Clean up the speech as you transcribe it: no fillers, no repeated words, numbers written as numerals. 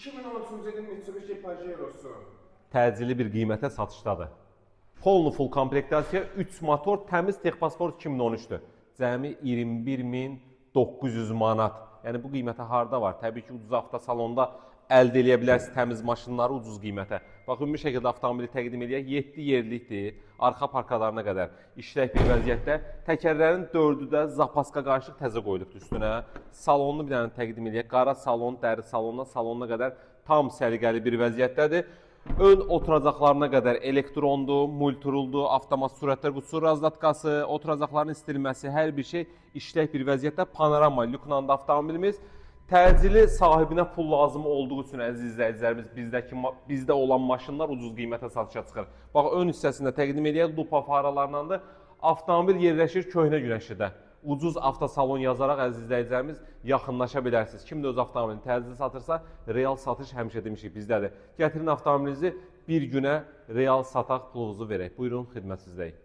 2013-cü ilin Mitsubishi Pajero'su Təcili bir qiymətə satışdadır. Polnu full komplektasiya 3 motor təmiz Texpasport 2013-dür. Cəmi 21.900 manat. Yəni bu qiymətə harda var? Təbii ki, ucuz avtosalonda əldə edə bilərsiniz təmiz maşınları ucuz qiymətə. Bax, ümumi şəkildə avtomobili təqdim edək. 7 yerlikdir, arxa parkalarına qədər işlək bir vəziyyətdə. Təkərlərin 4-ü də zapaska qarışıq təzə qoyulubdur üstünə. Salonunu bir dənə təqdim edək. Qara salon, dəri salonuna, salonuna qədər tam səliqəli bir vəziyyətdədir. Ön oturacaqlarına qədər elektrondur, multiruldur, avtomat sürətlər qutusu razlatkası, oturacaqların istilməsi, hər bir şey işlək bir vəziyyətdə. Panorama lüknanda avtomobilimiz. Təcili sahibinə pul lazım olduğu üçün əziz izləyicilərimiz bizdə olan maşınlar ucuz qiymətə satışa çıxır. Bax, ön hissəsində təqdim edək, lupa faralarla da avtomobil yerləşir köhnə Günəşlidə. Ucuz avtosalon yazaraq əziz izləyicilərimiz yaxınlaşa bilərsiniz. Kim də öz avtomobilini təcili satırsa, real satış həmişə demişik bizdədir. Gətirin avtomobilinizi bir günə real sataq, pulunuzu verək. Buyurun, xidmət sizdəyik.